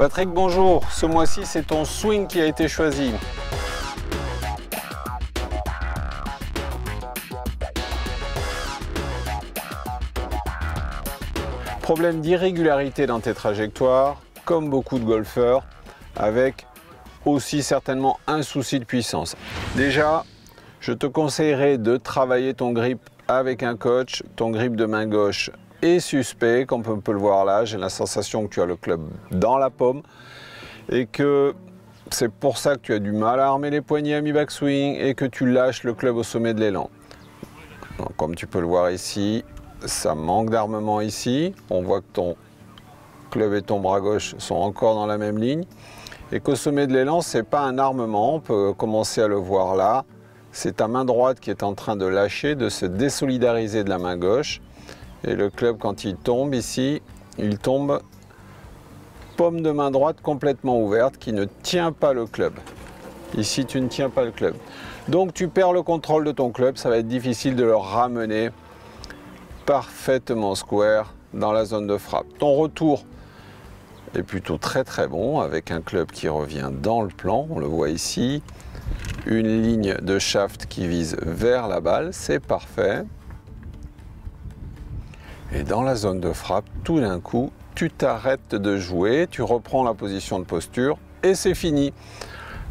Patrick, bonjour. Ce mois-ci, c'est ton swing qui a été choisi. Problème d'irrégularité dans tes trajectoires, comme beaucoup de golfeurs, avec aussi certainement un souci de puissance. Déjà, je te conseillerais de travailler ton grip avec un coach. Ton grip de main gauche est suspect, comme on peut le voir là. J'ai la sensation que tu as le club dans la paume et que c'est pour ça que tu as du mal à armer les poignets à mi-backswing et que tu lâches le club au sommet de l'élan. Comme tu peux le voir ici, ça manque d'armement ici. On voit que ton club et ton bras gauche sont encore dans la même ligne et qu'au sommet de l'élan, ce n'est pas un armement. On peut commencer à le voir là. C'est ta main droite qui est en train de lâcher, de se désolidariser de la main gauche. Et le club, quand il tombe ici, il tombe paume de main droite complètement ouverte qui ne tient pas le club. Ici, tu ne tiens pas le club. Donc, tu perds le contrôle de ton club. Ça va être difficile de le ramener parfaitement square dans la zone de frappe. Ton retour est plutôt très très bon avec un club qui revient dans le plan. On le voit ici. Une ligne de shaft qui vise vers la balle. C'est parfait. Et dans la zone de frappe, tout d'un coup, tu t'arrêtes de jouer, tu reprends la position de posture et c'est fini.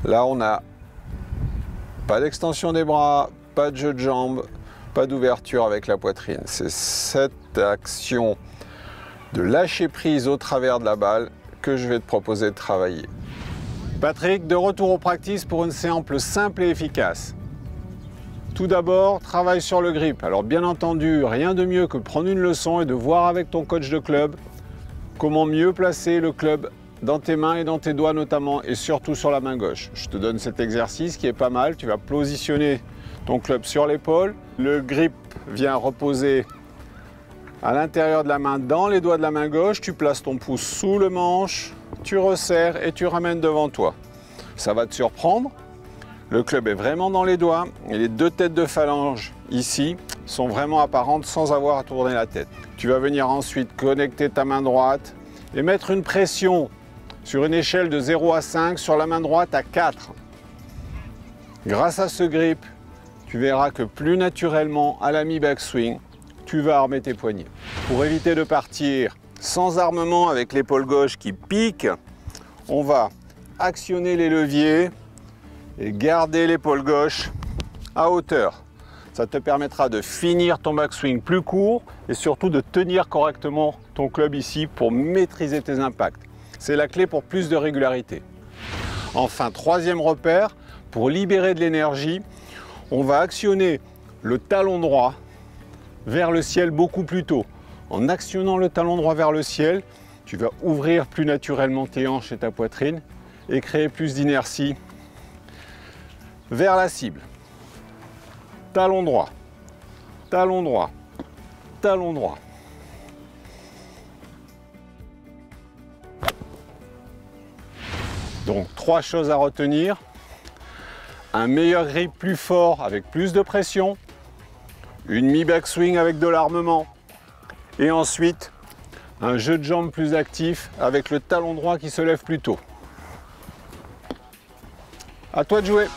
Là, on n'a pas d'extension des bras, pas de jeu de jambes, pas d'ouverture avec la poitrine. C'est cette action de lâcher prise au travers de la balle que je vais te proposer de travailler. Patrick, de retour au practice pour une séance simple et efficace. Tout d'abord, travaille sur le grip. Alors bien entendu, rien de mieux que de prendre une leçon et de voir avec ton coach de club comment mieux placer le club dans tes mains et dans tes doigts notamment et surtout sur la main gauche. Je te donne cet exercice qui est pas mal. Tu vas positionner ton club sur l'épaule. Le grip vient reposer à l'intérieur de la main dans les doigts de la main gauche. Tu places ton pouce sous le manche, tu resserres et tu ramènes devant toi. Ça va te surprendre. Le club est vraiment dans les doigts et les deux têtes de phalange ici sont vraiment apparentes sans avoir à tourner la tête. Tu vas venir ensuite connecter ta main droite et mettre une pression sur une échelle de 0 à 5 sur la main droite à 4. Grâce à ce grip, tu verras que plus naturellement à la mi-backswing, tu vas armer tes poignets. Pour éviter de partir sans armement avec l'épaule gauche qui pique, on va actionner les leviers et garder l'épaule gauche à hauteur. Ça te permettra de finir ton backswing plus court et surtout de tenir correctement ton club ici pour maîtriser tes impacts. C'est la clé pour plus de régularité. Enfin, troisième repère, pour libérer de l'énergie, on va actionner le talon droit vers le ciel beaucoup plus tôt. En actionnant le talon droit vers le ciel, tu vas ouvrir plus naturellement tes hanches et ta poitrine et créer plus d'inertie vers la cible. Talon droit, talon droit, talon droit. Donc, trois choses à retenir. Un meilleur grip plus fort avec plus de pression. Une mi-backswing avec de l'armement. Et ensuite, un jeu de jambes plus actif avec le talon droit qui se lève plus tôt. À toi de jouer.